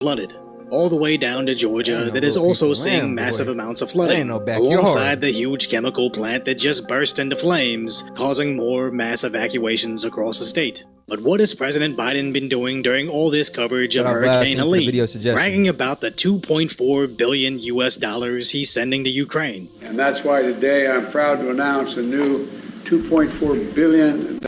flooded, all the way down to Georgia, that is also seeing massive amounts of flooding, alongside the huge chemical plant that just burst into flames, causing more mass evacuations across the state. But what has President Biden been doing during all this coverage of Hurricane Helene, bragging about the $2.4 billion he's sending to Ukraine? And that's why today I'm proud to announce a new $2.4 billion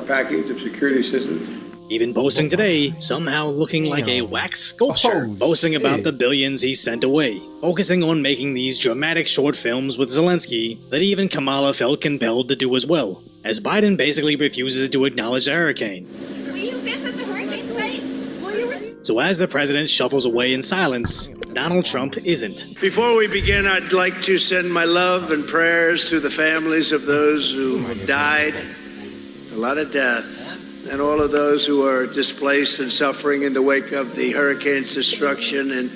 package of security assistance. Even posting today, somehow looking like a wax sculpture, boasting about the billions he sent away, focusing on making these dramatic short films with Zelensky that even Kamala felt compelled to do as well, as Biden basically refuses to acknowledge the hurricane. Will you visit the hurricane site? So as the president shuffles away in silence, Donald Trump isn't. Before we begin, I'd like to send my love and prayers to the families of those who have died, a lot of death, and all of those who are displaced and suffering in the wake of the hurricane's destruction in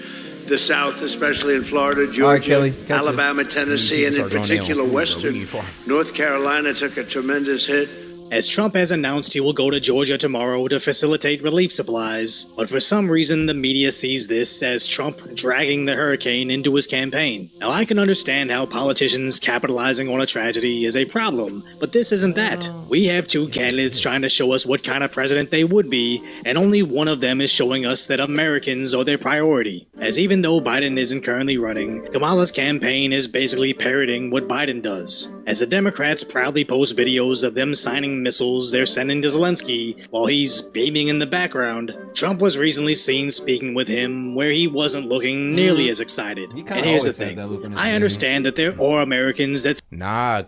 the South, especially in Florida, Georgia, Alabama, Tennessee, and in particular Western North Carolina took a tremendous hit. As Trump has announced he will go to Georgia tomorrow to facilitate relief supplies, but for some reason the media sees this as Trump dragging the hurricane into his campaign. Now I can understand how politicians capitalizing on a tragedy is a problem, but this isn't that. We have two candidates trying to show us what kind of president they would be, and only one of them is showing us that Americans are their priority. As even though Biden isn't currently running, Kamala's campaign is basically parroting what Biden does, as the Democrats proudly post videos of them signing missiles they're sending to Zelensky while he's beaming in the background. Trump was recently seen speaking with him where he wasn't looking nearly as excited. And here's the thing, I understand that there are Americans that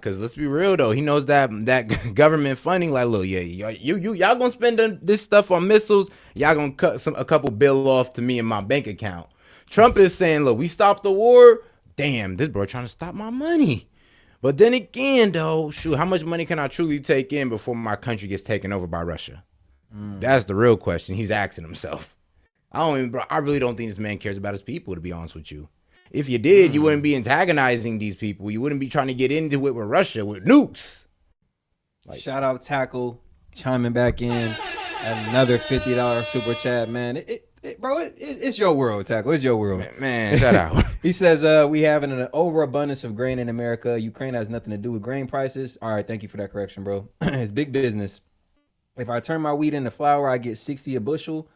cause let's be real though, he knows that government funding, like, look, yeah, y'all gonna spend this stuff on missiles, y'all gonna cut a couple bill off to me in my bank account. Trump is saying, look, we stopped the war, damn, this bro trying to stop my money. But then again, though, shoot, how much money can I truly take in before my country gets taken over by Russia? That's the real question he's asking himself. I really don't think this man cares about his people, to be honest with you. If you did, you wouldn't be antagonizing these people. You wouldn't be trying to get into it with Russia with nukes. Like, shout out Tackle, chiming back in. Another $50 super chat, man. Bro, it's your world, Tackle. It's your world. Man, shout out. He says, we have an overabundance of grain in America. Ukraine has nothing to do with grain prices. All right, thank you for that correction, bro. It's big business. If I turn my wheat into flour, I get 60 a bushel.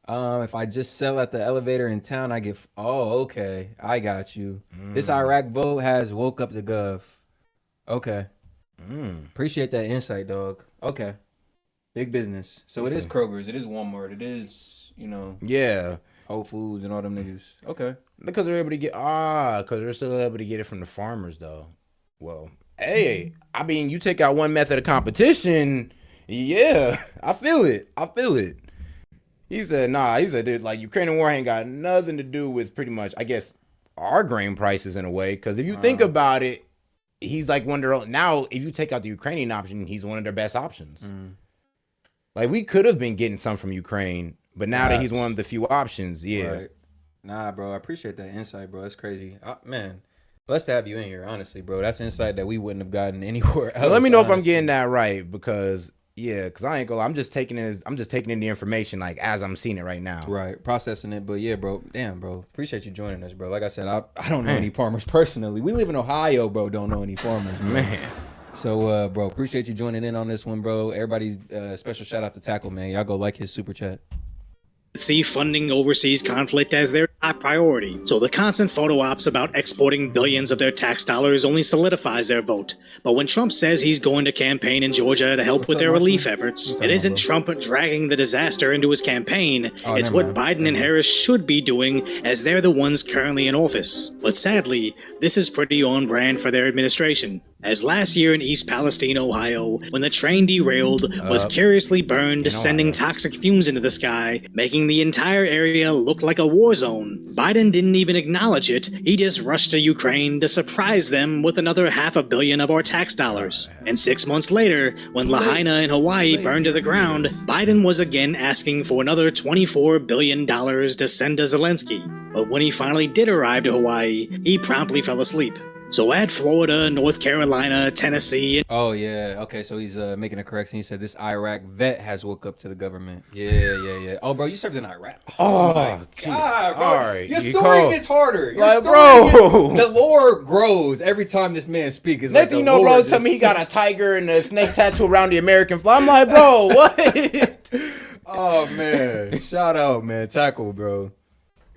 If I just sell at the elevator in town, I get... Oh, okay. I got you. This Iraq vote has woke up the gov. Okay. Appreciate that insight, dog. Okay. Big business. So it is Kroger's. It is Walmart. It is, yeah, Whole Foods and all them niggas. Okay. Because they're able to get, because they're still able to get it from the farmers, though. Well, hey, I mean, you take out one method of competition, yeah, I feel it. He said, dude, like, Ukrainian war ain't got nothing to do with pretty much, I guess, our grain prices in a way. Because if you think about it, he's like now, if you take out the Ukrainian option, he's one of their best options. Like, we could have been getting some from Ukraine, but now that he's one of the few options, yeah. Right. Nah, bro, I appreciate that insight, bro. That's crazy. Man, blessed to have you in here, honestly, bro. That's insight that we wouldn't have gotten anywhere else. Let me know if I'm getting that right, because I ain't gonna lie, I'm just taking in the information like as I'm seeing it right now. Right, processing it. But yeah, bro, damn, bro, appreciate you joining us, bro. Like I said, I don't know any farmers personally. We live in Ohio, bro. Don't know any farmers, bro. Man. So, bro, appreciate you joining in on this one, bro. Everybody, special shout out to Tackle, man. Y'all go like his super chat. See funding overseas conflict as their top priority, so the constant photo ops about exporting billions of their tax dollars only solidifies their vote. But when Trump says he's going to campaign in Georgia to help with their relief efforts, it isn't Trump dragging the disaster into his campaign, it's what Biden and Harris should be doing, as they're the ones currently in office. But sadly, this is pretty on brand for their administration. As last year in East Palestine, Ohio, when the train derailed, was curiously burned, sending toxic fumes into the sky, making the entire area look like a war zone. Biden didn't even acknowledge it, he just rushed to Ukraine to surprise them with another $500 million of our tax dollars. And 6 months later, when Lahaina in Hawaii burned to the ground, Biden was again asking for another $24 billion to send to Zelensky. But when he finally did arrive to Hawaii, he promptly fell asleep. So add Florida, North Carolina, Tennessee, and Oh yeah. Okay, so he's making a correction. He said this Iraq vet has woke up to the government. Yeah. Oh, bro, you served in Iraq. Oh, my God, bro. all right, Your you story cold. gets harder. Your Like, story bro. the lore grows every time this man speaks. It's Next like thing you the know, bro, lore tell me he just- got a tiger and a snake tattoo around the American flag. I'm like, bro, what? Oh man, shout out, man, tackle, bro.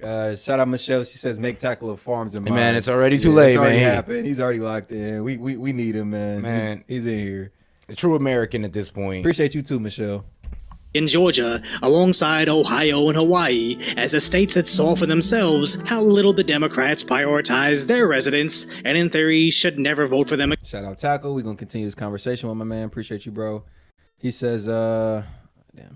Shout out Michelle. She says make tackle of farms and mines. Man, it's already too late, it's already man. happened. He's already locked in. We need him, man. Man. he's in here. A true American at this point. Appreciate you too, Michelle. in Georgia, alongside Ohio and Hawaii, as the states that saw for themselves how little the Democrats prioritize their residents, and in theory should never vote for them. Shout out Tackle. We're gonna continue this conversation with my man. Appreciate you, bro. He says,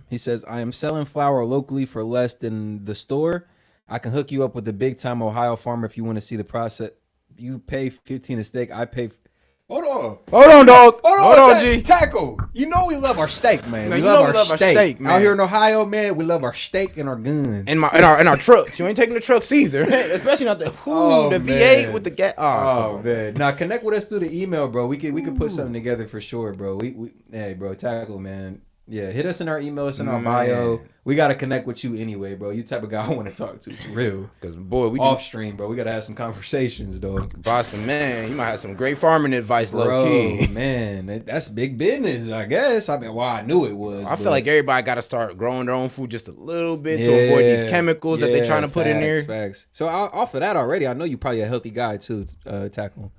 He says, I am selling flour locally for less than the store. I can hook you up with a big time Ohio farmer if you want to see the process. You pay 15 a steak. I pay. Hold on, dog. hold on, G. Tackle. You know we love our steak, man. Man, We you know love we our love our steak. steak, man. Out here in Ohio, man, we love our steak and our guns. And our trucks. You ain't taking the trucks either. Especially not the the man. V8 with the gas. Oh man! Now connect with us through the email, bro. We can put something together for sure, bro. Hey, bro, Tackle, man. Yeah, hit us in our email. It's in our bio. We gotta connect with you anyway, bro. You the type of guy I want to talk to, for real. Because boy, we Off stream, bro. We gotta have some conversations, dog. Boston, man, you might have some great farming advice, low Bro, key. man, that's big business, I guess. I mean, well, I knew it was. I feel like everybody got to start growing their own food just a little bit to avoid these chemicals that they're trying to put in there. Facts. So off of that already, I know you're probably a healthy guy too, Tackle.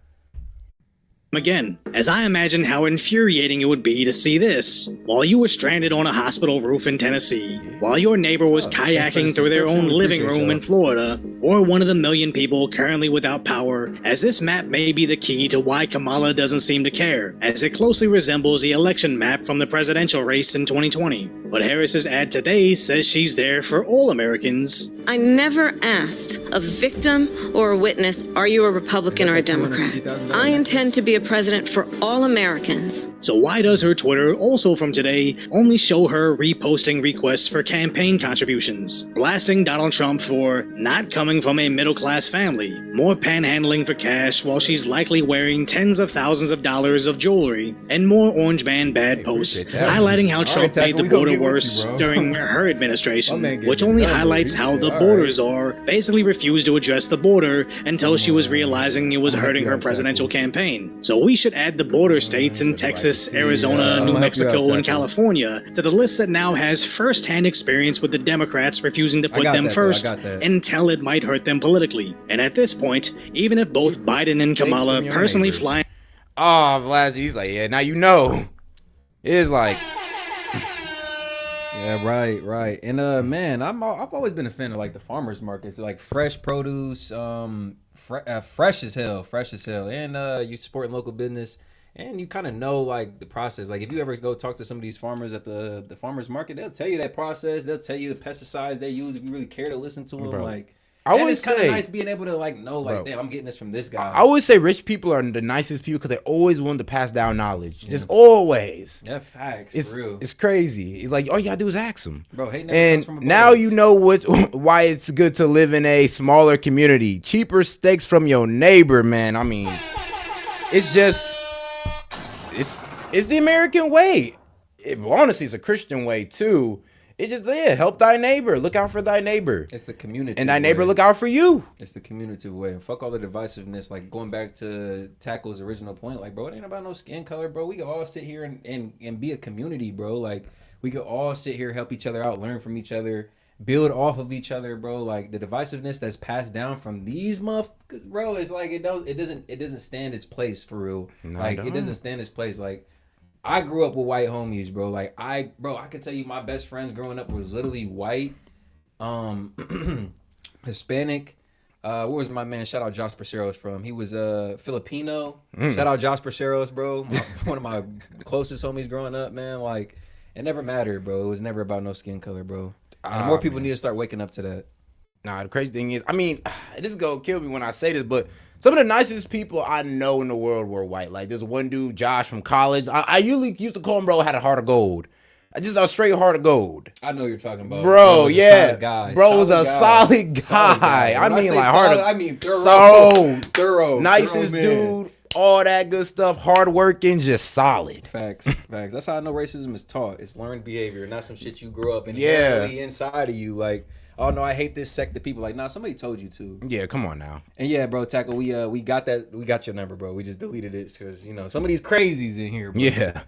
Again, as I imagine how infuriating it would be to see this, while you were stranded on a hospital roof in Tennessee, while your neighbor was kayaking through their own living room in Florida, or one of the million people currently without power, as this map may be the key to why Kamala doesn't seem to care, as it closely resembles the election map from the presidential race in 2020. But Harris's ad today says she's there for all Americans. I never asked a victim or a witness, are you a Republican or a Democrat? I intend to be a president for all Americans. So why does her Twitter, also from today, only show her reposting requests for campaign contributions, blasting Donald Trump for not coming from a middle-class family, more panhandling for cash while she's likely wearing tens of thousands of dollars of jewelry, and more Orange Man bad posts, highlighting how Trump made the border worse during her administration, which only highlights how the borders are, basically refused to address the border until she was realizing it was hurting her presidential campaign. So we should add the border states in Texas, Arizona, New Mexico, and California to the list that now has first-hand experience with the Democrats refusing to put them first until it might hurt them politically. And at this point, even if both Biden and Kamala personally fly... Oh, Vladzy, he's like, yeah, now you know. It is like... Yeah, right. And man, I've always been a fan of like the farmers markets, like fresh produce, fresh as hell, and you supporting local business, and you kind of know like the process. Like if you ever go talk to some of these farmers at the farmers market, they'll tell you that process. They'll tell you the pesticides they use if you really care to listen to them. Bro. Like. I And would it's kind of say- nice being able to like know like, Bro. damn, I'm getting this from this guy. I would say rich people are the nicest people because they always want to pass down knowledge. Just always. Yeah, facts. It's for real. it's crazy. It's like all you gotta do is ask them. Bro, hate never comes from And above. now you know why it's good to live in a smaller community. Cheaper steaks from your neighbor, man. I mean, it's just it's the American way. Honestly, it's a Christian way too. It just help thy neighbor. Look out for thy neighbor. It's the community. And thy neighbor way. look out for you. It's the community way. And fuck all the divisiveness. Like going back to Tackle's original point, like, bro, it ain't about no skin color, bro. We can all sit here and be a community, bro. Like we could all sit here, help each other out, learn from each other, build off of each other, bro. Like the divisiveness that's passed down from these motherfuckers, bro, it's like it doesn't stand its place for real. Like it doesn't stand its place. Like I grew up with white homies, bro. Like I can tell you my best friends growing up was literally white, Hispanic. Where was my man? Shout out Josh Braceros from. He was Filipino. Shout out Josh Braceros, bro. One of my closest homies growing up, man. Like it never mattered, bro. It was never about no skin color, bro. And more people need to start waking up to that. Nah, the crazy thing is, I mean, this is gonna kill me when I say this, but some of the nicest people I know in the world were white. Like, there's one dude, Josh, from college. I usually used to call him, bro, had a heart of gold. Just a straight heart of gold. I know what you're talking about. Bro, yeah. Guy. Bro's a solid guy. I mean, like, solid, heart of, I mean thorough. Thorough. Nicest dude, all that good stuff, hardworking, just solid. Facts. That's how I know racism is taught. It's learned behavior, not some shit you grew up inherently inside of you. Like, oh no, I hate this sect of people. Like, nah, somebody told you to. Yeah, come on now. And yeah, bro, Tackle, we got your number, bro. We just deleted it because some of these crazies in here, bro. Yeah.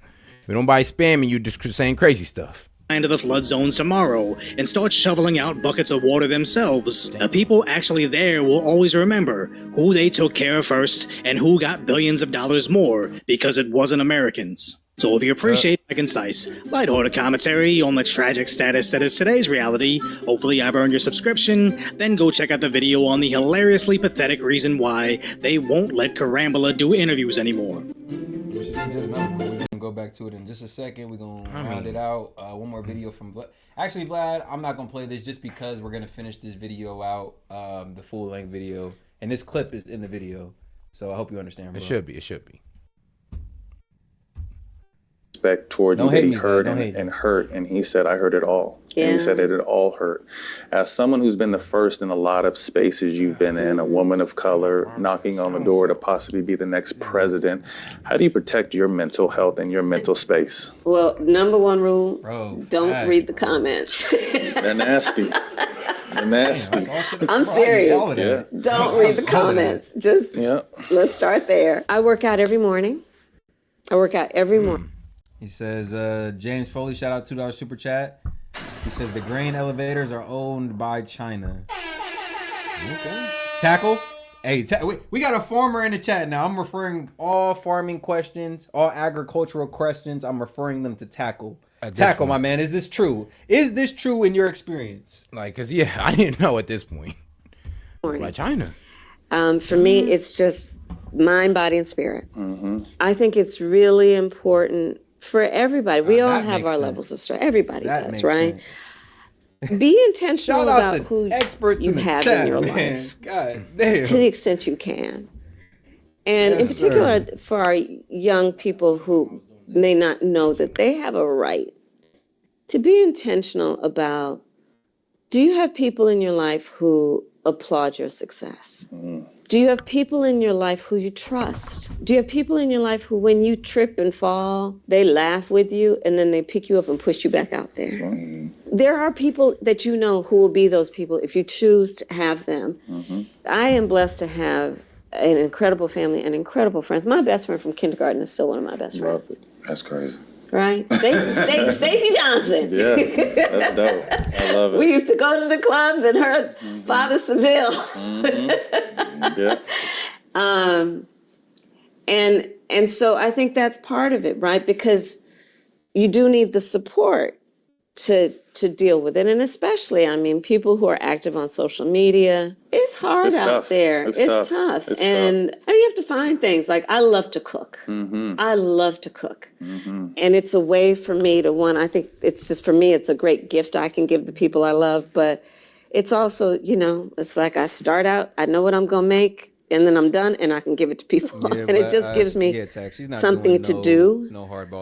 If nobody spamming you, just saying crazy stuff. Into the flood zones tomorrow and start shoveling out buckets of water themselves. The people actually there will always remember who they took care of first and who got billions of dollars more because it wasn't Americans. So if you appreciate my concise, lighthearted commentary on the tragic status that is today's reality, hopefully I've earned your subscription, then go check out the video on the hilariously pathetic reason why they won't let Kamala do interviews anymore. We're gonna go back to it in just a second. We're gonna round it out. One more video from Vlad. Actually, Vlad, I'm not gonna play this just because we're gonna finish this video out, the full length video, and this clip is in the video. So I hope you understand, bro. It should be. Respect towards you that he heard and hurt, and he said, I heard it all. Yeah. And he said it all hurt. As someone who's been the first in a lot of spaces you've been in, a woman of color knocking on the door to possibly be the next president, how do you protect your mental health and your mental space? Well, number one rule, don't read the Bro. comments. They're nasty. They're nasty. I'm serious. Yeah. Don't read the comments. Just let's start there. I work out every morning. He says, James Foley, shout out $2 super chat. He says the grain elevators are owned by China. Okay. Tackle. Hey, we got a farmer in the chat now. I'm referring all farming questions, all agricultural questions. I'm referring them to Tackle. Tackle, my man. Is this true? Is this true in your experience? Like, cause I didn't know at this point. By China. For me, it's just mind, body, and spirit. I think it's really important for everybody. We all have our levels of stress. Everybody does, right? Be intentional about who you have in your life. God damn. To the extent you can. And in particular, for our young people who may not know that they have a right to be intentional about, do you have people in your life who applaud your success? Do you have people in your life who you trust? Do you have people in your life who, when you trip and fall, they laugh with you and then they pick you up and push you back out there? There are people that you know who will be those people if you choose to have them. I am blessed to have an incredible family and incredible friends. My best friend from kindergarten is still one of my best friends. That's crazy. Right? Stacey Johnson. Yeah, that's dope. I love it. We used to go to the clubs and her father Seville. And so I think that's part of it, right? Because you do need the support to deal with it. And especially, I mean, people who are active on social media, it's hard out there. It's tough. And you have to find things. Like, I love to cook. I love to cook. And it's a way for me to, I think it's just, for me, it's a great gift I can give the people I love. But it's also, it's like I start out, I know what I'm going to make, and then I'm done, and I can give it to people. And it just gives me something to do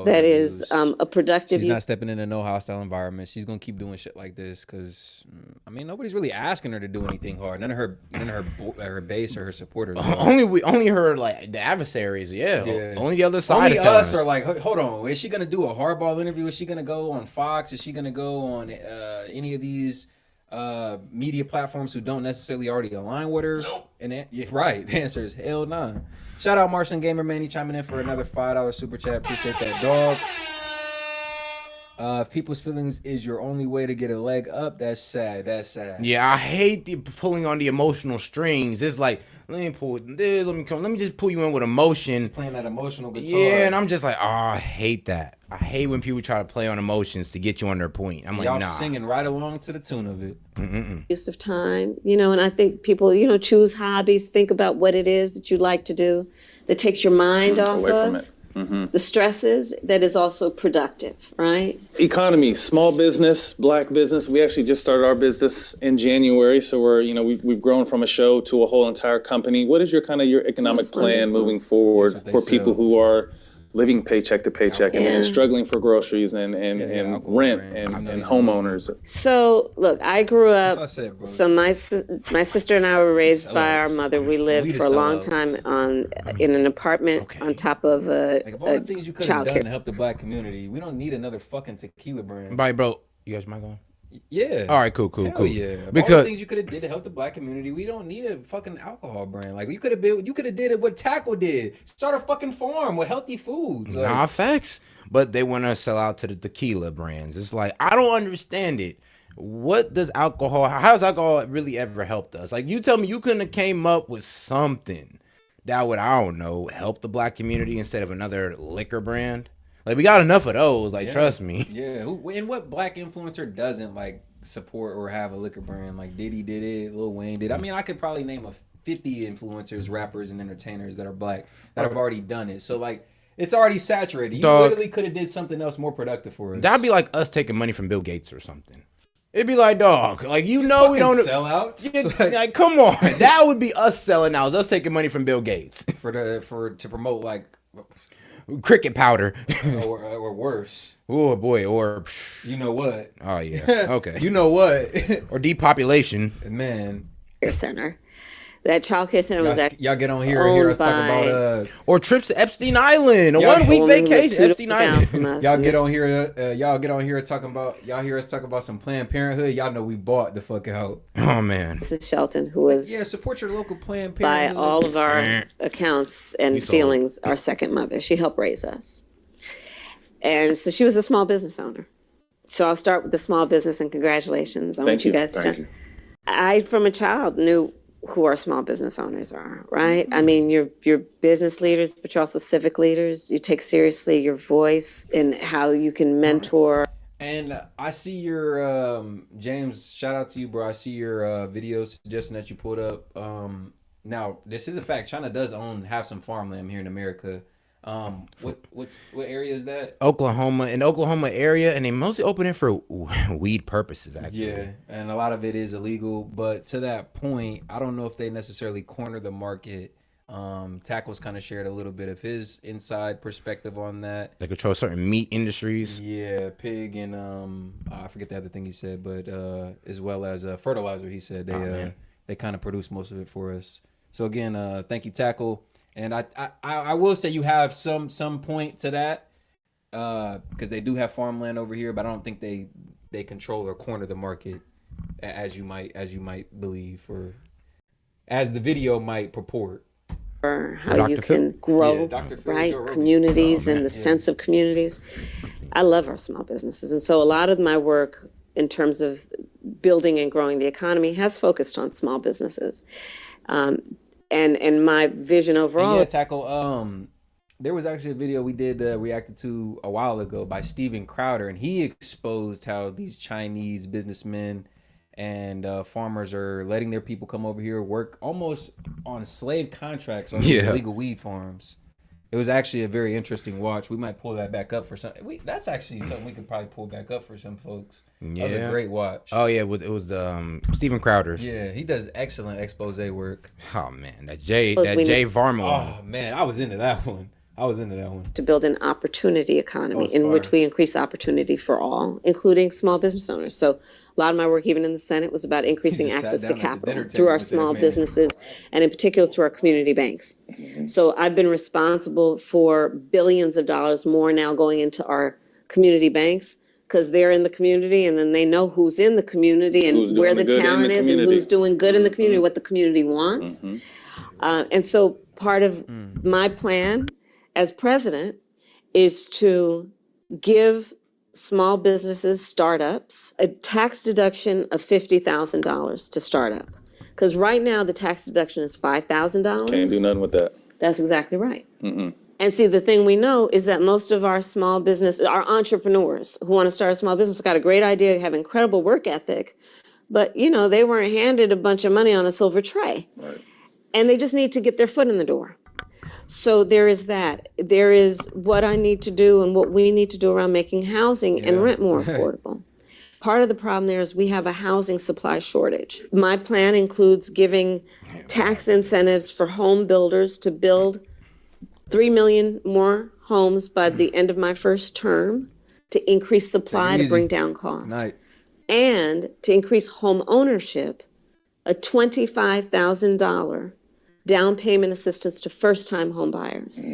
that is a productive use. She's not stepping into no hostile environment. She's going to keep doing shit like this because, nobody's really asking her to do anything hard. None of her base or her supporters. Only her, like, the adversaries, Only the other side. Only us are like, hold on, is she going to do a hardball interview? Is she going to go on Fox? Is she going to go on any of these media platforms who don't necessarily already align with her? And right, the answer is hell no. Shout out Martian Gamer Man, he chiming in for another $5 super chat. Appreciate that, dog. If people's feelings is your only way to get a leg up, that's sad. Yeah, I hate the pulling on the emotional strings. It's like, let me pull this, let me just pull you in with emotion. She's playing that emotional guitar. Yeah, and I'm just like, I hate that. I hate when people try to play on emotions to get you on their point. I'm like, y'all nah. Singing right along to the tune of it. Use of time, and I think people, choose hobbies, think about what it is that you like to do that takes your mind off of the stresses, that is also productive, right? Economy, small business, black business. We actually just started our business in January, so we've grown from a show to a whole entire company. What is your economic plan moving forward for people who are living paycheck to paycheck and then struggling for groceries and rent and homeowners. So look, I grew up. That's what I said, bro. So my sister and I were raised by our mother. We lived for a long time in an apartment on top of Like, of all the things you could have child done care. to help the black community, we don't need another fucking tequila brand. Bye, bro. You guys mic on? Yeah. All right, cool. Hell yeah. Of all the things you could have did to help the black community, we don't need a fucking alcohol brand. Like you could have did it what Tackle did. Start a fucking farm with healthy foods. Like, Nah, facts. But they want to sell out to the tequila brands. It's like, I don't understand it. What does alcohol, how has alcohol really ever helped us? Like, you tell me you couldn't have came up with something that would, I don't know, help the black community instead of another liquor brand? Like, we got enough of those. Like, trust me. Yeah. And what black influencer doesn't like support or have a liquor brand? Like Diddy did it, Lil Wayne did. I mean, I could probably name 50 influencers, rappers, and entertainers that are black that have already done it. So like, it's already saturated. You literally could have did something else more productive for us. That'd be like us taking money from Bill Gates or something. It'd be like, dog, like, you know, we don't sell outs. Like, come on, that would be us selling out. Us taking money from Bill Gates to promote like cricket powder or worse. Oh boy, or you know what? Oh yeah, okay. You know what? Or depopulation, man. Care center. That child care center was actually y'all get on here and hear us talk about or trips to Epstein Island, a 1 week vacation, Epstein Island. Y'all get on here talking about hear us talk about some Planned Parenthood. Y'all know we bought the fuck out. Oh man, Mrs. Shelton, who was support your local Planned Parenthood. By all of our accounts and feelings, our second mother. She helped raise us, and so she was a small business owner. So I'll start with the small business and congratulations on what you guys have done. I, from a child, knew who our small business owners are, right? I mean, you're business leaders, but you're also civic leaders. You take seriously your voice and how you can mentor. And I see your, James, shout out to you, bro. I see your video suggesting that you pulled up. Now, this is a fact. China does have some farmland here in America. What area is that? Oklahoma, in the Oklahoma area, and they mostly open it for weed purposes, actually. Yeah, and a lot of it is illegal. But to that point, I don't know if they necessarily corner the market. Tackle's kind of shared a little bit of his inside perspective on that. They control certain meat industries. Yeah, pig and I forget the other thing he said, but as well as fertilizer. He said they kind of produce most of it for us. So again, thank you, Tackle. And I will say you have some point to that because they do have farmland over here, but I don't think they control or corner the market as you might believe or as the video might purport. Or how you can grow, right? Communities and the sense of communities. I love our small businesses. And so a lot of my work in terms of building and growing the economy has focused on small businesses. And my vision overall. Yeah, Tackle. There was actually a video we did reacted to a while ago by Steven Crowder, and he exposed how these Chinese businessmen and farmers are letting their people come over here work almost on slave contracts on these illegal weed farms. It was actually a very interesting watch. We might pull that back up for some. That's actually something we could probably pull back up for some folks. Yeah. That was a great watch. Oh yeah, it was Steven Crowder. Yeah, he does excellent expose work. Oh man, that Jay Varmo. Oh man, I was into that one. To build an opportunity economy in which we increase opportunity for all, including small business owners. So a lot of my work, even in the Senate, was about increasing access to capital through our small businesses and in particular through our community banks. So I've been responsible for billions of dollars more now going into our community banks because they're in the community and then they know who's in the community and where the talent is and who's doing good in the community, what the community wants. And so part of my plan as president is to give small businesses, startups, a tax deduction of $50,000 to start up. Because right now the tax deduction is $5,000. Can't do nothing with that. That's exactly right. And see, the thing we know is that most of our our entrepreneurs who want to start a small business got a great idea, have incredible work ethic, but they weren't handed a bunch of money on a silver tray. Right. And they just need to get their foot in the door. So there is that. There is what I need to do and what we need to do around making housing and rent more affordable. Part of the problem there is we have a housing supply shortage. My plan includes giving tax incentives for home builders to build 3 million more homes by the end of my first term to increase supply to bring down costs. And to increase home ownership, a $25,000 down payment assistance to first-time home buyers.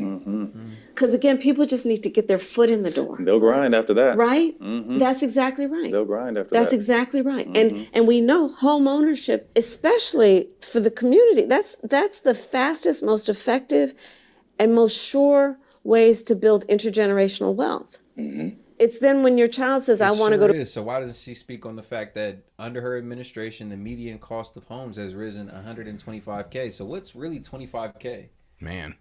Because again, people just need to get their foot in the door. They'll grind after that. Right? That's exactly right. They'll grind after that. That's exactly right. And we know home ownership, especially for the community, that's the fastest, most effective, and most sure ways to build intergenerational wealth. It's then when your child says, I want to go to... So why doesn't she speak on the fact that under her administration, the median cost of homes has risen $125K? So what's really $25K? Man.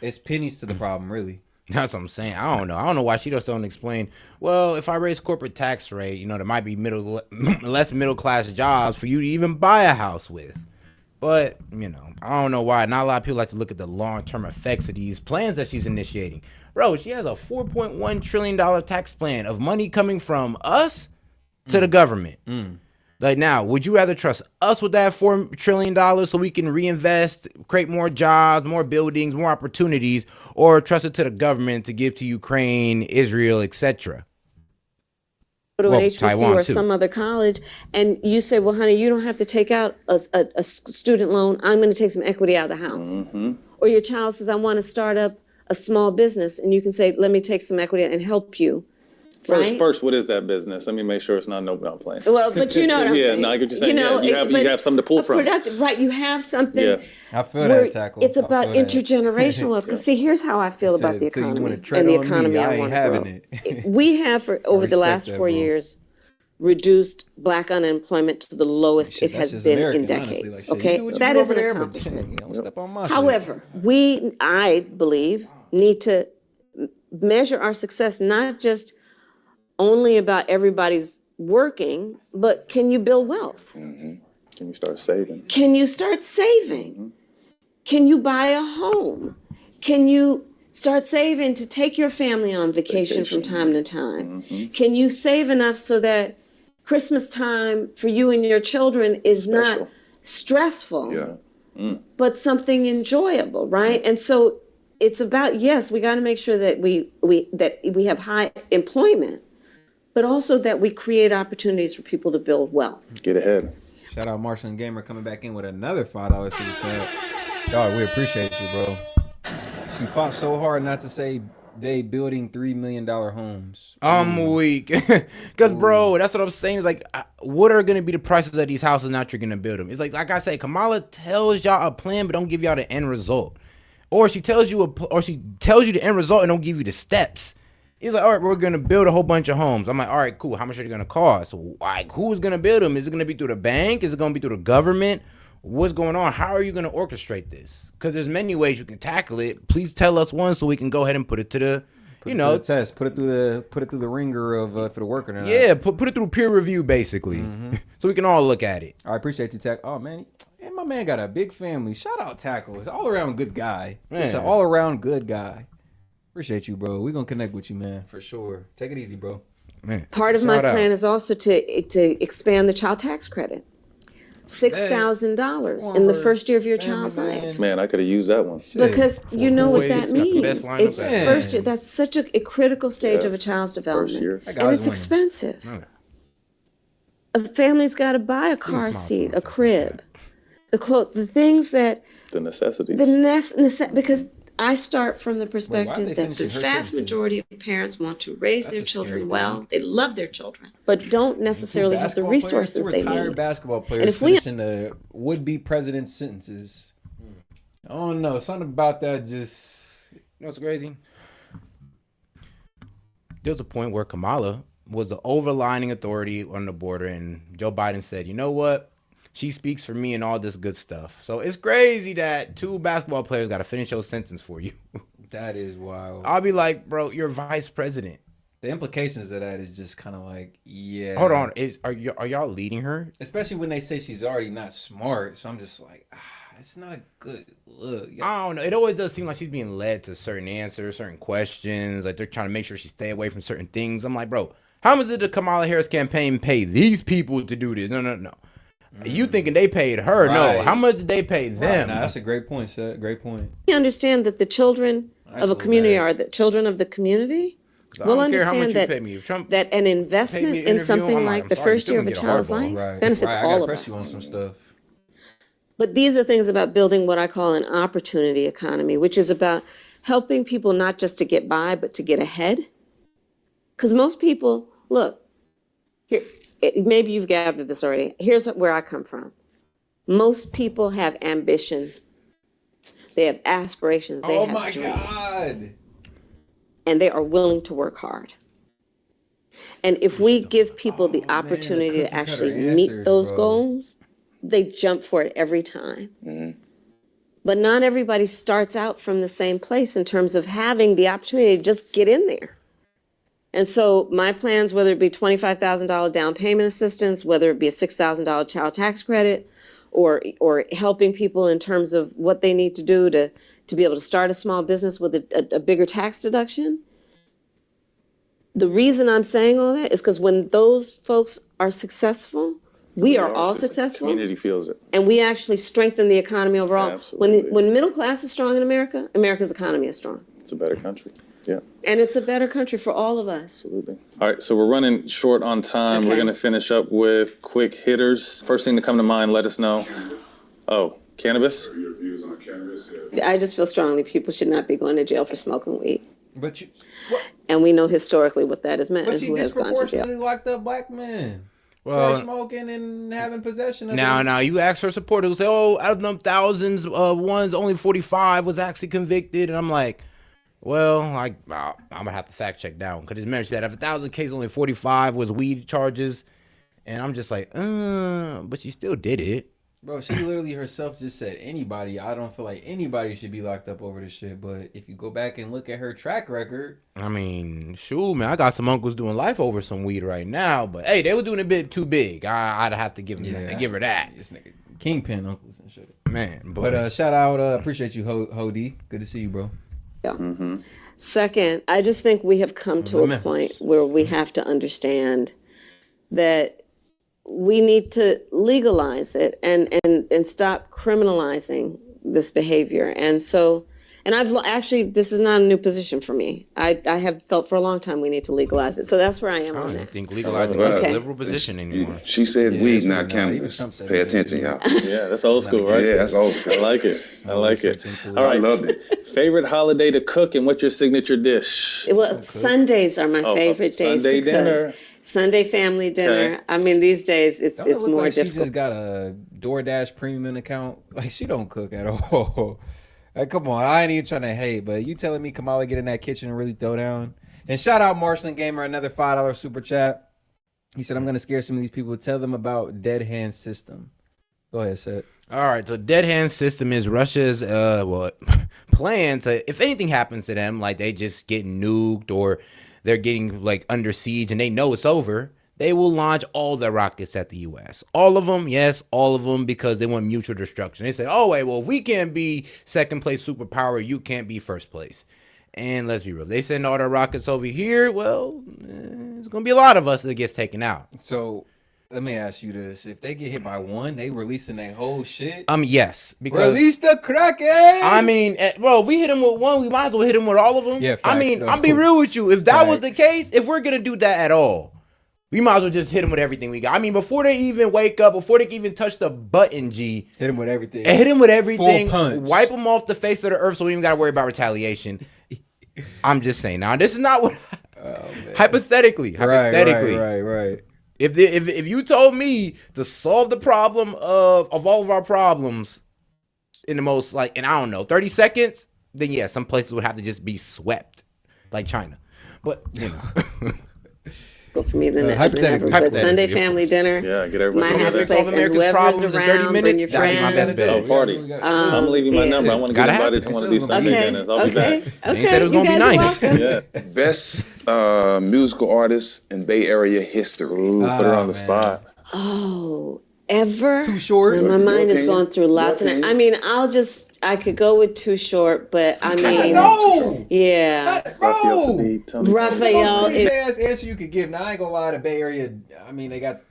It's pennies to the problem, really. That's what I'm saying. I don't know why she just don't explain. Well, if I raise corporate tax rate, you know, there might be less middle class jobs for you to even buy a house with. But, you know, I don't know why. Not a lot of people like to look at the long-term effects of these plans that she's initiating. Bro, she has a $4.1 trillion tax plan of money coming from us to the government. Like, now, would you rather trust us with that $4 trillion so we can reinvest, create more jobs, more buildings, more opportunities, or trust it to the government to give to Ukraine, Israel, etc.? Go to an HBCU or some other college, and you say, well, honey, you don't have to take out a student loan. I'm going to take some equity out of the house. Or your child says, I want to start up a small business, and you can say, let me take some equity and help you. First, what is that business? Let me make sure it's not no plan. Well, but you know what I'm saying. No, I get what you're saying. You have something to pull from. Productive, right? You have something. Yeah. I feel that, Tackle. It's about intergenerational wealth. Because see, here's how I feel about the economy and the economy I want to grow. We have, for over the last 4 years, reduced Black unemployment to the lowest it has been in decades. Okay, that is an accomplishment. However, I believe, need to measure our success not just only about everybody's working, but can you build wealth? Can you start saving? Can you start saving? Can you buy a home? Can you start saving to take your family on vacation from time to time? Can you save enough so that Christmas time for you and your children is not stressful, but something enjoyable, right? And so it's about, yes, we got to make sure that we have high employment, but also that we create opportunities for people to build wealth. Get ahead. Shout out Marshall and Gamer coming back in with another $5 super chat. Dog, we appreciate you, bro. She fought so hard not to say they building $3 million homes. I'm weak. Because, bro, that's what I'm saying. Is like, what are going to be the prices of these houses now that you're going to build them? It's like I say, Kamala tells y'all a plan, but don't give y'all the end result. Or she tells you the end result and don't give you the steps. He's like, all right, we're going to build a whole bunch of homes. I'm like, all right, cool. How much are they going to cost? Like, who's going to build them? Is it going to be through the bank? Is it going to be through the government? What's going on? How are you going to orchestrate this? Because there's many ways you can tackle it. Please tell us one so we can go ahead and put it to the, test. Put it through the ringer of if it'll work or not. Yeah, put it through peer review basically, so we can all look at it. I appreciate you, Tack. Oh man, my man got a big family. Shout out Tackle. He's all around good guy. He's an all around good guy. Appreciate you, bro. We're gonna connect with you, man, for sure. Take it easy, bro. Man, part of my plan is also to expand the child tax credit. $6,000 in the first year of your child's life. Man, I could have used that one. Because you know what that means. First year, that's such a critical stage of a child's development. And it's expensive. A family's got to buy a car seat, a crib, the things that... The necessities. Because I start from the perspective that the vast majority of parents want to raise their children well. They love their children, but don't necessily have the resources they need. Retired basketball players finishing the would-be president's sentences. I don't know. Something about that just... You know what's crazy? There was a point where Kamala was the overlining authority on the border, and Joe Biden said, you know what? She speaks for me and all this good stuff. So it's crazy that 2 basketball players got to finish your sentence for you. That is wild. I'll be like, bro, you're vice president. The implications of that is just kind of like, yeah. Hold on. Are y'all leading her? Especially when they say she's already not smart. So I'm just like, it's not a good look. I don't know. It always does seem like she's being led to certain answers, certain questions. Like they're trying to make sure she stay away from certain things. I'm like, bro, how much did the Kamala Harris campaign pay these people to do this? No. You thinking they paid her? Right. No. How much did they pay them? Nah, that's a great point, Seth. Great point. You understand that the children of a community are the children of the community, So we'll I don't care how much understand you pay me. If Trump that an paid me investment to in interview him, something I'm like I'm the sorry, you're first still year of gonna a get child's hardball. life benefits I all gotta of press you on us. some stuff. But these are things about building what I call an opportunity economy, which is about helping people not just to get by, but to get ahead. Because most people, look, here, maybe you've gathered this already. Here's where I come from. Most people have ambition. They have aspirations. They Oh have my dreams. God. And they are willing to work hard. And if we give people the man, the opportunity to cookie cutter actually answers, meet those bro. goals, they jump for it every time. But not everybody starts out from the same place in terms of having the opportunity to just get in there. And so my plans, whether it be $25,000 down payment assistance, whether it be a $6,000 child tax credit, or helping people in terms of what they need to do to be able to start a small business with a bigger tax deduction. The reason I'm saying all that is because when those folks are successful, we are all successful. Community feels it. And we actually strengthen the economy overall. Absolutely. When middle class is strong in America, America's economy is strong. It's a better country. Yeah. And it's a better country for all of us. Absolutely. All right, so we're running short on time. Okay. We're going to finish up with quick hitters. First thing to come to mind, let us know. Oh, cannabis? Your views on cannabis? I just feel strongly people should not be going to jail for smoking weed. But you, And we know historically what that has meant but and she who has gone to jail. disproportionately locked up black men. Well, for smoking and having possession of it. Now, you ask her supporters who say, "Oh, out of them thousands, ones only 45 was actually convicted," and I'm like, "Well, I'm gonna have to fact check that one because it mentions that out of 1,000 cases, only 45 was weed charges," and I'm just like, but she still did it. Bro, she literally herself just said anybody. I don't feel like anybody should be locked up over this shit. But if you go back and look at her track record, I mean, shoot, man, I got some uncles doing life over some weed right now, but hey, they were doing a bit too big. I'd have to give her that. This nigga kingpin uncles and shit. Man, but shout out, appreciate you, Hody. Good to see you, bro. Yeah. Second, I just think we have come to a point where we have to understand that we need to legalize it and stop criminalizing this behavior. And so, and I've actually, this is not a new position for me. I have felt for a long time we need to legalize it. So that's where I am on I that. don't think legalizing is a liberal position anymore. She said weed, not cannabis. Pay attention, y'all. Yeah, that's old school, right? Yeah, that's old school. I like it. I like it. All right. I loved it. Favorite holiday to cook and what's your signature dish? Well, Sundays are my favorite days Sunday to dinner. cook. Sunday family dinner. Okay. I mean, these days it's Don't it look more like difficult. She just got a DoorDash premium account. Like she don't cook at all. Like, come on, I ain't even trying to hate, but you telling me Kamala get in that kitchen and really throw down? And shout out Marshland Gamer, another $5 super chat. He said, "I'm gonna scare some of these people. Tell them about Dead Hand System." Go ahead, Seth. All right, so Dead Hand System is Russia's plan to, if anything happens to them, like they just get nuked or they're getting like under siege and they know it's over, they will launch all their rockets at the U.S. All of them, yes, all of them, because they want mutual destruction. They said, oh, wait, well, if we can't be second place superpower, you can't be first place. And let's be real, they send all their rockets over here, well, it's going to be a lot of us that gets taken out. So let me ask you this. If they get hit by one, they releasing their whole shit? Yes. Because release the Kraken! I mean, bro, if we hit him with one, we might as well hit him with all of them. Yeah, I mean, I'll be real with you. If that was the case, if we're going to do that at all, we might as well just hit them with everything we got. I mean, before they even wake up, before they can even touch the button, G. Hit them with everything. And hit them with everything. Full punch. Wipe them off the face of the earth so we don't even got to worry about retaliation. I'm just saying. Now, this is not what... hypothetically. Right. If you told me to solve the problem of all of our problems in the most, like, and I don't know, 30 seconds, then yeah, some places would have to just be swept, like China. But, you know... Go for me than ever. But Sunday family dinner. Yeah, get everybody might have together. to place, and whoever's around, bring your friends. Oh, party. I'm leaving my number. I want to get invited to one of these Sunday dinners. I'll be back. Okay. They said it was going to be nice. Yeah. Best musical artist in Bay Area history. Ooh, put her on the spot. Oh, ever? Too Short? My mind is going through lots of. I mean, I could go with Too Short, but I mean, no! Yeah. Raphael. Ass answer you could give. Now I ain't gonna lie, the Bay Area. I mean, they got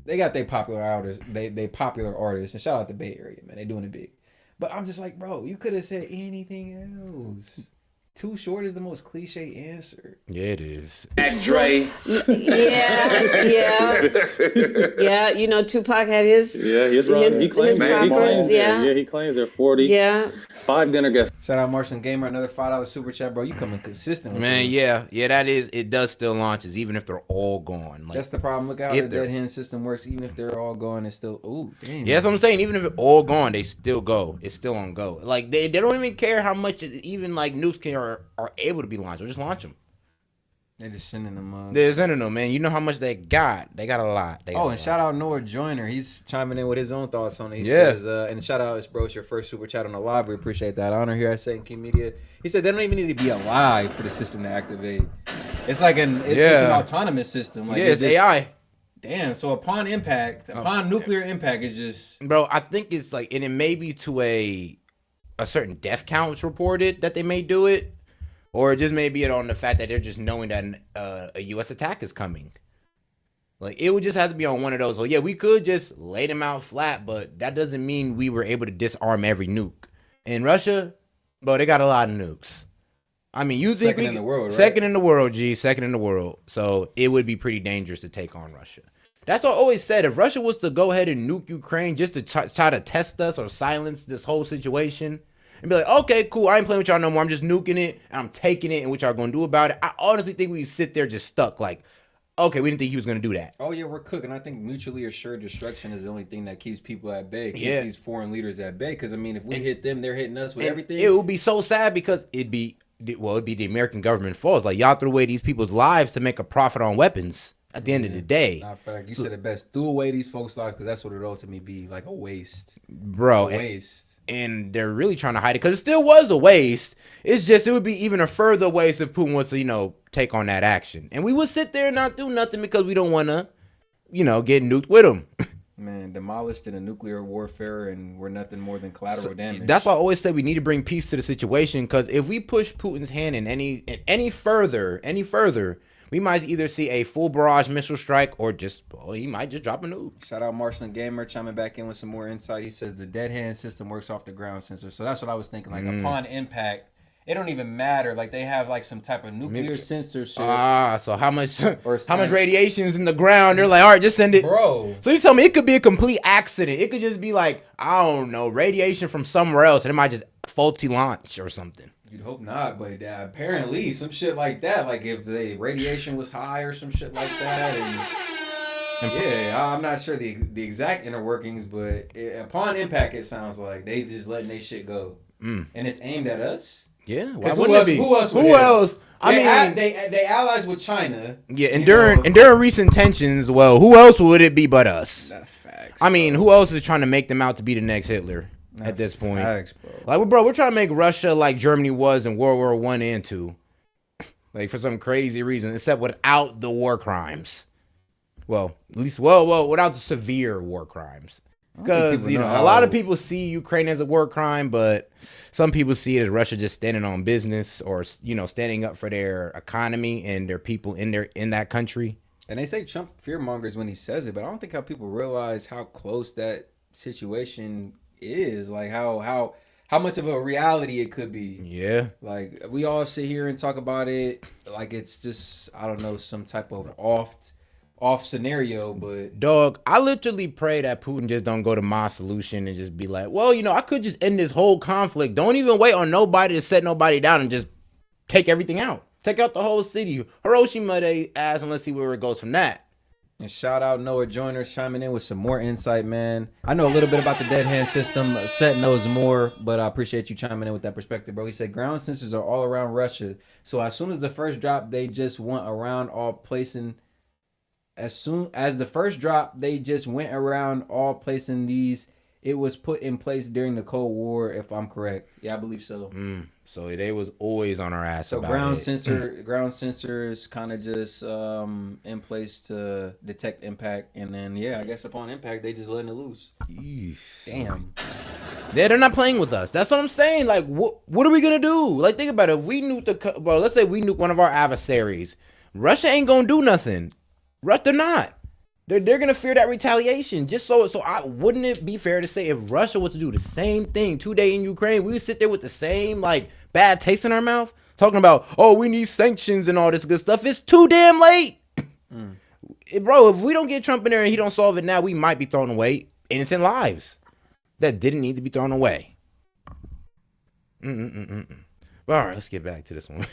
their popular artists. They popular artists, and shout out the Bay Area, man. They doing it big. But I'm just like, bro, you could have said anything else. Too short is the most cliche answer. Yeah, it is. Dre. Yeah. You know, Tupac had his. Yeah, he claims he claims he claims they're 40. Yeah. 5 dinner guests. Shout out Martian Gamer, another $5 super chat, bro. You coming consistent with Man, this. yeah, that is. It does still launches even if they're all gone. Like, that's the problem. Look how the dead hen system works. Even if they're all gone, it's still. Ooh, damn. yeah, that's what I'm saying. Even if it's all gone, they still go. It's still on go. Like they don't even care how much even like nukes are able to be launched. They'll just launch them. They're just sending them. They're sending them, man. You know how much they got. They got a lot. Shout out Noah Joyner. He's chiming in with his own thoughts on it. He says, and shout out, bro, it's your first super chat on the live. We appreciate that honor here at S.E.T Media. He said they don't even need to be alive for the system to activate. It's like it's an autonomous system. Like, it's AI. Damn. So upon nuclear impact, it's just. Bro, I think it's like, and it may be to a certain death counts reported that they may do it. Or it just may be on the fact that they're just knowing that a U.S. attack is coming. Like, it would just have to be on one of those. Oh, yeah, we could just lay them out flat, but that doesn't mean we were able to disarm every nuke. In Russia, bro, they got a lot of nukes. I mean, you think second in the world, right? Second in the world, G. Second in the world. So it would be pretty dangerous to take on Russia. That's what I always said. If Russia was to go ahead and nuke Ukraine just to try to test us or silence this whole situation, and be like, okay, cool, I ain't playing with y'all no more. I'm just nuking it, and I'm taking it, and what y'all gonna do about it? I honestly think we sit there just stuck, like, okay, we didn't think he was gonna do that. Oh, yeah, we're cooking. I think mutually assured destruction is the only thing that keeps people at bay, keeps these foreign leaders at bay. Because, I mean, if we hit them, they're hitting us with everything. It would be so sad because it'd be the American government fault. Like, y'all threw away these people's lives to make a profit on weapons at the end of the day. Not fact. You said it best. Threw away these folks' lives because that's what it ultimately be, like a waste. Bro. A waste. And they're really trying to hide it because it still was a waste. It's just it would be even a further waste if Putin was to, take on that action. And we would sit there and not do nothing because we don't want to, get nuked with them. Man, demolished in a nuclear warfare, and we're nothing more than collateral damage. That's why I always say we need to bring peace to the situation, because if we push Putin's hand in any further, we might either see a full barrage missile strike or he might just drop a nuke. Shout out Martian Gamer chiming back in with some more insight. He says the dead hand system works off the ground sensor. So that's what I was thinking. Like upon impact, it don't even matter. Like they have like some type of nuclear sensor shit. So how much radiation's in the ground? They're like, all right, just send it. Bro. So you tell me it could be a complete accident. It could just be like, I don't know, radiation from somewhere else, and it might just faulty launch or something. You'd hope not, but apparently some shit like that, like if the radiation was high or some shit like that, and I'm not sure the exact inner workings, but upon impact, it sounds like they just letting their shit go, and it's aimed at us. Yeah, who else? I mean, they allies with China. Yeah, and during recent tensions, well, who else would it be but us? That's facts. I mean, who else is trying to make them out to be the next Hitler? At this point, facts, bro. Like, we're trying to make Russia like Germany was in World War I and II, like for some crazy reason, except without the war crimes. Well, at least, without the severe war crimes, because a lot of people see Ukraine as a war crime, but some people see it as Russia just standing on business or standing up for their economy and their people in that country. And they say Trump fearmongers when he says it, but I don't think how people realize how close that situation is, like how much of a reality it could be. Yeah, like we all sit here and talk about it like it's just, I don't know, some type of off scenario. But dog, I literally pray that Putin just don't go to my solution and just be like, well, I could just end this whole conflict. Don't even wait on nobody to set nobody down and just take everything out. Take out the whole city. Hiroshima, they ass, and let's see where it goes from that. And shout out Noah Joyner chiming in with some more insight, man. I know a little bit about the dead hand system. S.E.T knows more, but I appreciate you chiming in with that perspective, bro. He said ground sensors are all around Russia. So as soon as the first drop, they just went around all placing. As soon as the first drop, they just went around all placing these. It was put in place during the Cold War, if I'm correct. Yeah, I believe so. So they was always on our ass. So about ground it. ground sensors kind of just in place to detect impact, and then I guess upon impact they just letting it loose. Damn. They're not playing with us. That's what I'm saying. Like, what are we gonna do? Like, think about it. If we nuke let's say we nuke one of our adversaries, Russia ain't gonna do nothing. They're not. They're gonna fear that retaliation. Just so wouldn't it be fair to say if Russia was to do the same thing today in Ukraine, we would sit there with the same like bad taste in our mouth? talking about, oh, we need sanctions and all this good stuff. It's too damn late. Bro, if we don't get Trump in there and he don't solve it now, we might be throwing away innocent lives that didn't need to be thrown away. All right, let's get back to this one.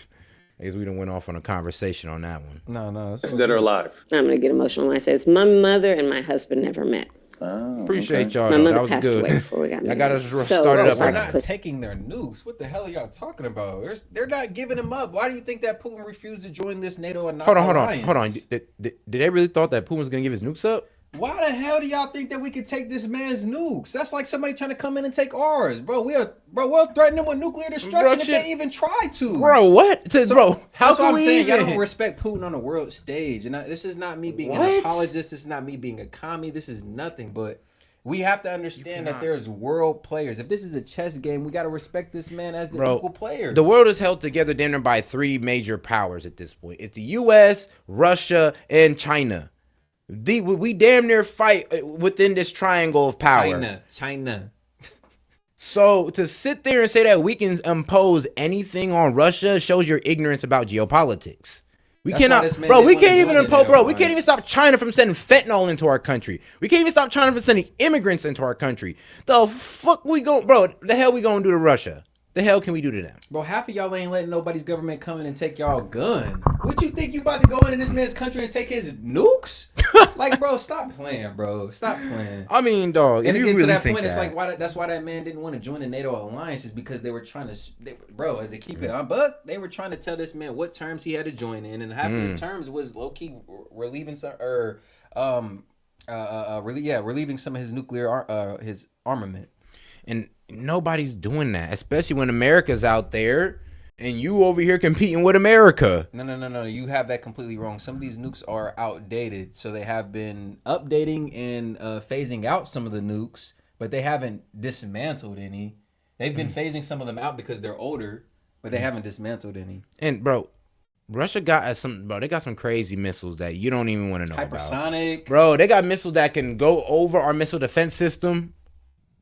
I guess we done went off on a conversation on that one. No. It's dead or alive. I'm going to get emotional when I say it's my mother and my husband never met. Oh, Appreciate y'all. My Though. mother That was passed good. away before we got married. I got us So, started up. They're Right not taking their nukes. What the hell are y'all talking about? They're not giving them up. Why do you think that Putin refused to join this NATO and Hold on. Did they really thought that Putin was gonna give his nukes up? Why the hell do y'all think that we could take this man's nukes? That's like somebody trying to come in and take ours, bro. We'll threaten them with nuclear destruction if they even try to. Bro, what? Bro, how that's what can I'm we saying. even? Y'all don't respect Putin on the world stage, and this is not me being an apologist. This is not me being a commie. This is nothing. But we have to understand that there's world players. If this is a chess game, we got to respect this man as the equal player. The world is held together dinner by three major powers at this point. It's the U.S., Russia, and China. We damn near fight within this triangle of power. China. So to sit there and say that we can impose anything on Russia shows your ignorance about geopolitics. We can't even stop China from sending fentanyl into our country. We can't even stop China from sending immigrants into our country. The fuck we go, bro? The hell we gonna do to Russia? The hell can we do to them? Bro, half of y'all ain't letting nobody's government come in and take y'all gun. What you think you about to go in this man's country and take his nukes? Like, bro, stop playing, bro. Stop playing. I mean, dog. And if to you get really to that think point, it's that. like that's why that man didn't want to join the NATO alliance, is because they were trying to, to keep it on buck. They were trying to tell this man what terms he had to join in, and half of the terms was low key relieving some relieving some of his nuclear his armament. And nobody's doing that, especially when America's out there and you over here competing with America. No. You have that completely wrong. Some of these nukes are outdated, so they have been updating and phasing out some of the nukes, but they haven't dismantled any. They've been phasing some of them out because they're older, but they haven't dismantled any. And bro, Russia got they got some crazy missiles that you don't even want to know Hypersonic. about. Bro, they got missiles that can go over our missile defense system.